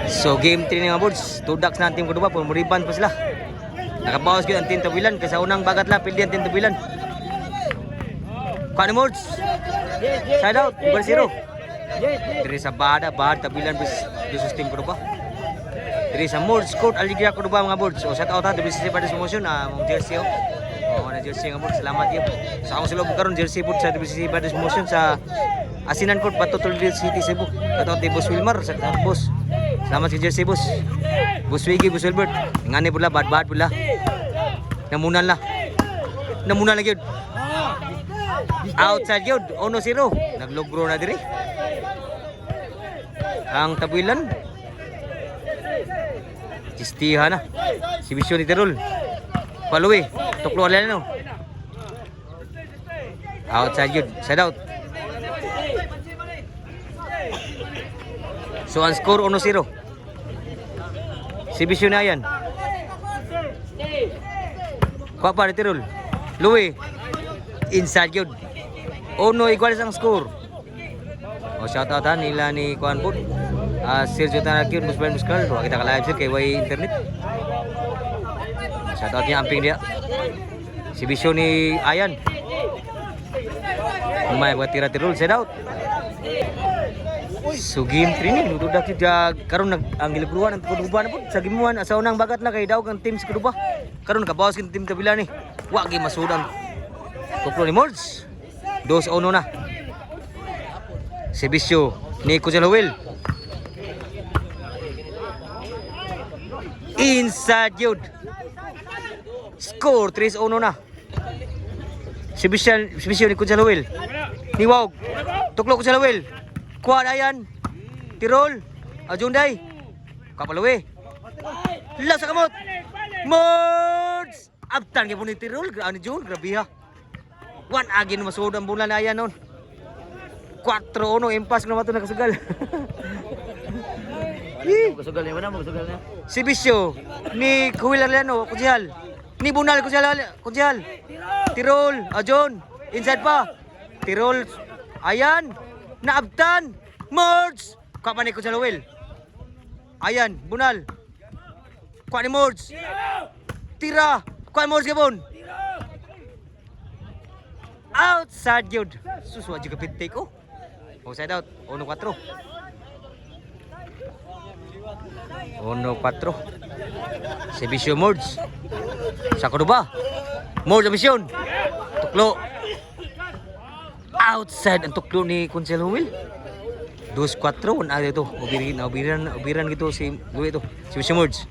So game 3 ni mga boards. Tudaks na ang team ko diba. Pumuriban pa sila. Nakabawas ko ang team Tabilan. Kasi unang bagat lang. Pildi ang team Tabilan. Kuha ni boards. Side out. Ibar 0. Diri sa Bada. Tabilan versus team ko diba. Diri sa Moords Court Aligria ko diba mga boards. So shout out ha. WCC Brothers Promotion. Mong jersey oh. Na jersey nga boards. Salamat yun. Sa akong sulog karon jersey boards sa WCC Brothers Promotion sa Asinan Court, Patutol City, Cebu. Kato ti Boss Wilmar, sa boss. Salamat si jersey boss. Boss Wiggy, Boss Wilbert. Ngani pula, bad pula. Namunan la yun. Outside yun, 1-0. Naglogro na diri. Ang Tabilan. Chistiha na. Si Bisyo ni Tirol. Paluwi, tuklo alala no. Outside yun, side out. So ang score 1-0. Si Bisyo na yan. Kuha pa ni Tirol. Louie. Inside yun. 1 igual ang score. O shout out ha nila ni Kuan po. Sergio Tanakir, Musbayan Muskal. Huwag kita ka-live sir kay Way Internet. Shout out niya amping dia. Si Bisyo ni Ayan. Umay buat tira Tirol. Side out. So game 3 ni nududak kita karon ang gilibruan ang kuduban po sa gimuan sa unang bagat na kay daw kang team sa kuduba karon kabawas kin team Tabilan ni wa gi masudan tuklo ni Mords 2-1 na si Bisyo ni Kujalawil inside yun score 3-1 na si Bisyo ni Kujalawil ni Wog tuklo Kujalawil kuha na yan. Tirol. Ajunday. Kapalawi. Lasa kamot. Mords. Abtan kaya po ni Tirol. Ano Jun? Grabe ha. 1 agin masud ang bulan na yan nun. 4-1. Impas ko naman ito nakasugal. Magsugal niya ba na? Magsugal niya. Si Bisyo. Ni Kuwil Arliano. Kutsihal. Ni Bunal Kutsihal. Tirol. Ajon. Inside pa. Tirol. Ayan. Naabtan. Mords. Kuha pa ni Kujalawil. Ayan. Bunal. Kuha ni Mords. Tira. Kuha ni Mords gabon. Outside yun. Suswa juga pintik ko. Outside out. 1-4. 1-4. Si Bisyo Mords. Sa kuduba. Mords ang Bisyon. Tuklo. Outside ang tuklo ni Kunsel Humil 2-4 1 ito ubiran gitu si Louie ito si Bisyo Mords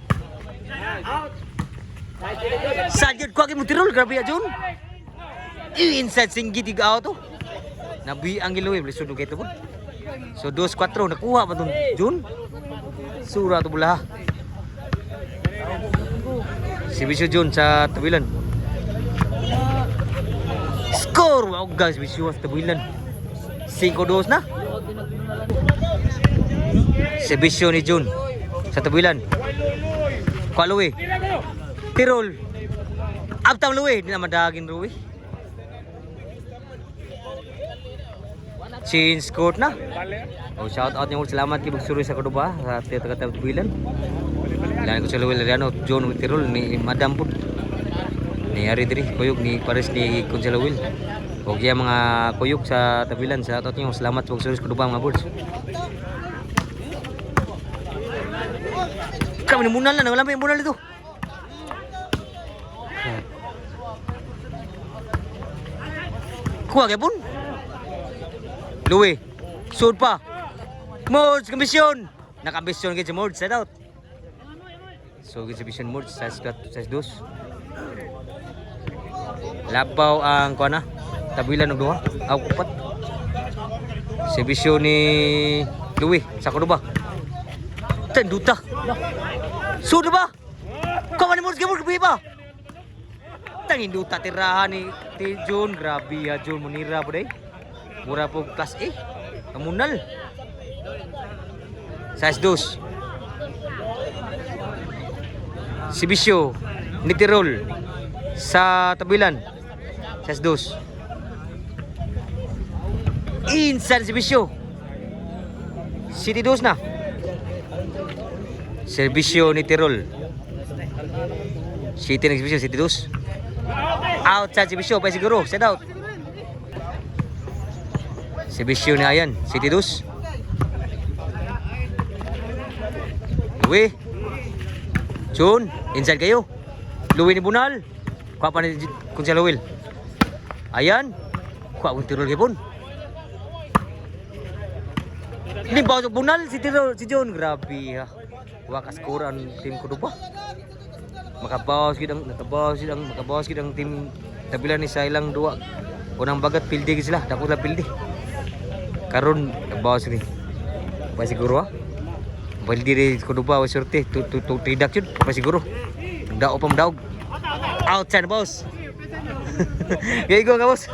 sajud ko mo Tirol grabe ya Jun inside singgi 3 to nabi ang Louie lisod kay ito po so 2-4 nakuha pa dun Jun sura to bula si Bisyo Jun sa Tabilan score! Wow guys, Bisyo sa Tabilan 5-2 na si Bisyo ni Jun sa Tabilan kuha Louie Tirol abtam Louie di na madagin Louie change court na shout out niyo salamat kay Bugsuri sa Cordoba sa Tabilan ilan ko sa Louie Lariano John with Tirol ni Madam po ni Aridri kuyog ni Paris ni Conselawil og ya mga kuyog sa Tabilan sa atot niyo salamat sa service kuduba mga boards kami ni munal na wala may munal dito kuha gyapon Louie sud pa Mords kambisyon nakambisyon gyud si Mords side out so gyud si Bisyon Mords sa 2 lapaw ang kuana Tabilan og duha aw upat si Bisyo ni Louie sa kuduba tenduta sudah ba kau ni Mords gamur ba tangin duta tirahan ni John grabe ya John munira po day mura po class A kamunal size 2 si Bisyo ni Tirol sa Tabilan size 2 inside si Bisyo City 2 na Serbisyo ni Tirol. City nag-serbisyo, City 2. Outside serbisyo, pa siguro, set out. Serbisyo ni Ayan, City 2. Luwi. Jun, inside kayo. Luwi ni Bunal. Kuha pa ni Kunsel Will. Ayan. Kuha kong Tirol kipon. Ini bawa Bunal si Tirol, si Jun. Grabe ha. Wakas koran tim ko ba? Makabawas gid ang tim tabilan ni sa ilang duwa. Unang bagat pildi gid sila, dako la pildi. Karon nabawas ni. Pa siguro ha. Pildi ri ko ba wa sorte tu reduction pa siguro. Dao pa daog. Outside boss. Gay go ka boss.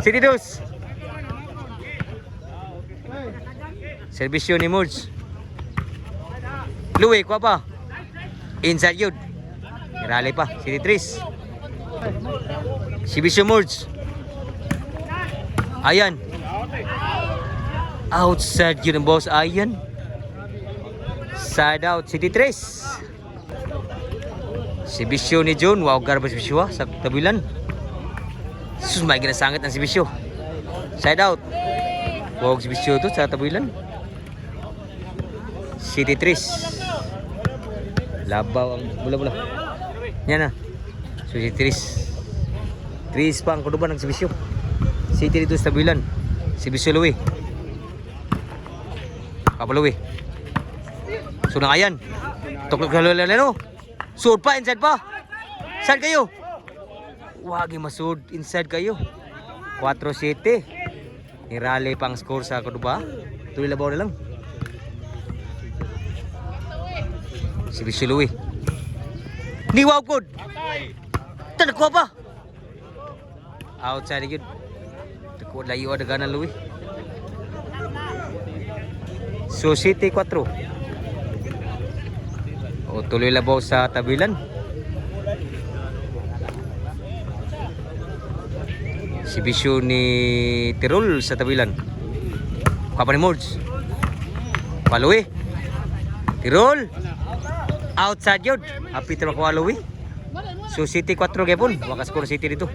City 2. Serbisyo ni Mods. Louie, kuha pa. Inside yun. Rally pa. City 3. Serbisyo Mods. Ayan. Outside yun ang boss. Ayan. Side out. City 3. Serbisyo ni John. Wow, garbage serbisyo sa tabilan. Sus, may ginasangit ang serbisyo. Side out. Wow, serbisyo to sa tabilan. City 3. Labaw ang bola-bola. Yan na. So City 3. 3 pa ang kuduban ng serbisyo. City dito sa tabilan. Serbisyo Louie. Kapal Louie. So na ayan. Tuklok na Lolo. Sud pa, inside pa. Saan kayo? Wagi masud, inside kayo. 4-7. Nirally pang score sa kuduba. Tuloy labaw na lang. Serbisyo Louie. Niwaw good. Tanagkuha pa. Outside yun. Takot layo ada ganan Louie. So City 4. O tuloy labaw sa tabilan. Serbisyo ni Tirol sa tabilan. Kuha pa ni Mords. Paluwi. Tirol. Outside yun. Happy ito makuha Louie. So City 4 kaya wakas ko City dito.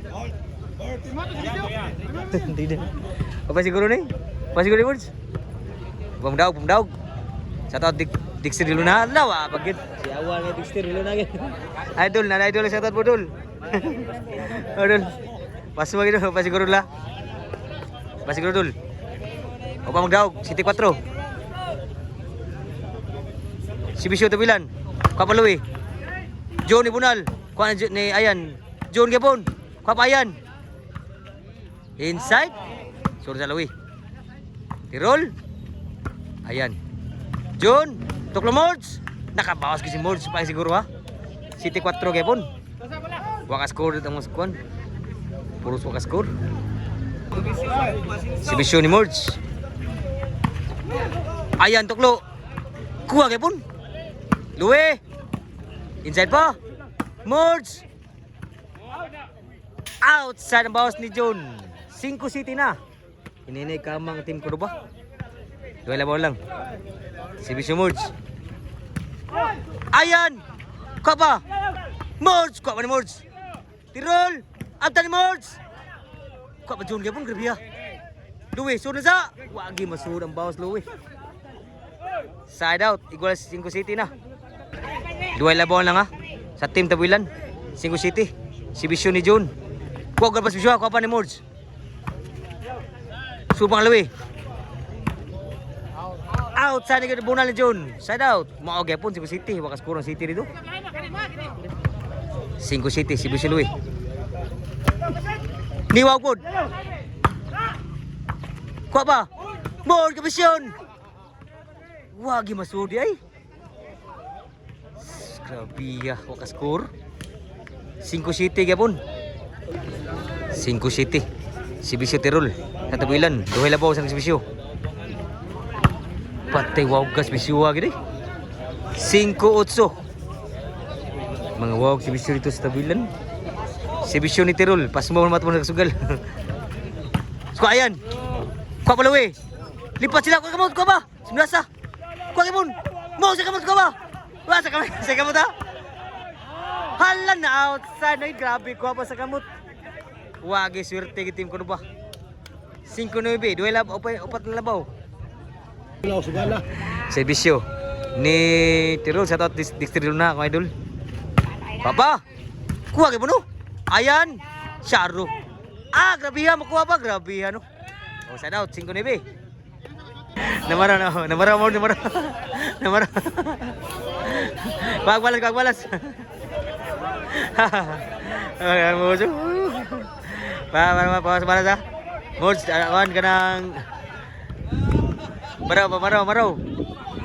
Hindi na. Apa siguro ni? Apa siguro ni Mords? Pumdaog. Sa tao Dixter dulu na. Lawa. Bagit. Si awal nga Dixter dulu na. Idol sa tao po dul. Idol. Paso lagi dulu. Apa siguro la? Apa siguro dul? O pa magdaog. City 4. Serbisyo tabilan. Kuha pa Louie. John ni Bunal. Kuha ni Ayan. John Gapon. Kuha pa Ayan. Inside. Sure sa Louie. Tirol. Ayan. John. Tuklo Mords. Nakabawas ko si Mords pa siguro ha. City 4 Gapon. Wakas score ang mga skuan. Puros wakas score. Serbisyo ni Mords. Ayan tuklo. Kuha Gapon. Louie. Inside pa. Mords. Outside ang bawas ni John. 5 City na. Ininay kamang team ko ba? Duwala mo lang. Serbisyo Mords. Ayan. Kuha pa. Mords. Kuha pa ni Mords. Tirol. Abta ni Mords. Kuha pa John Gapon. Grabe ha. Louie. Sunod sa. Wagi masud ang bawas Louie. Side out. Igual 5 City na. Duway labaw lang ha. Sa team tabilan. 5 City. Serbisyo ni John. Kuha ka pa serbisyo. Kuha pa ni Mords. Subang Louie. Outside ni Bunal ni John. Side out. Mao gyapon 5 City. Wakas kurang City dito. 5 City. Serbisyo Louie. Niwaw good. Kuha pa. Mords kabisyon. Wagi masudi ay. Grabe ya, wakas score. 5 City gyapon. 5 City. Serbisyo Tirol. Katabilan, duhay labaw sa serbisyo. Patay wow gas bisiwa gid. 5-8. Mga wow serbisyo dito sa tabilan. Serbisyo ni Tirol, pas mo matmo nagsugal. Kuha ayan. Kuha pa Louie. Lipat sila, kuha ba? Simlasa. Kuha gyapon. Mo sa kamot ko ba? Wa sa kamot ha? Hala na outside ay grabe ko pa sa kamot. Wagi swerte gi team ko ba? 5-9 duel upat na labaw. Wala sa gala. Servisyo ni Tirol sa tot distrito na ko idol. Papa. Kuha kay puno. Ayan. Sharo. Ah, grabe ha makuha pa grabe ano. Oh, side out 5-9. Namara. Bagbalas. Ay, mo jo. Para sa. Mods, awan ka ng... Maraw.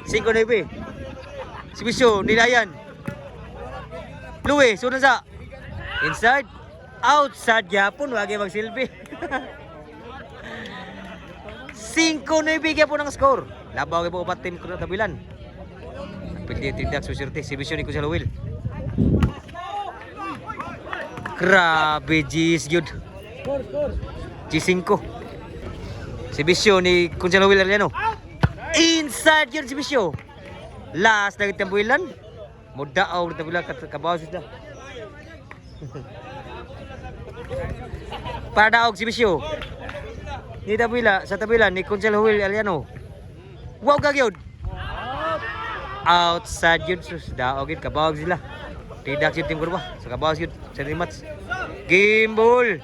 5-9. Sibisyo, nilayan. Louie, sunod sa. Inside. Outside yapon, wagi magsilbi. 5-9 kaya po ng score. Labaw kayo po upat team ko na tabilan. Pwede tindak susirte. Sibisyo ni Kusalo Will. Grabe, G's good. G5. Sibisyo ni Kusalo Will Aliano. Inside yun Sibisyo. Last na itambuilan. Mudaaw na tabilan kabawas sila. Para daog Sibisyo. Ni sa tabilan ni Kusalo Will Aliano. Wow gagyod. Outside yun sus daog yun kabawag sila. Tidak yun team ko ba? Sa kabawag yun sa rematch. Game ball.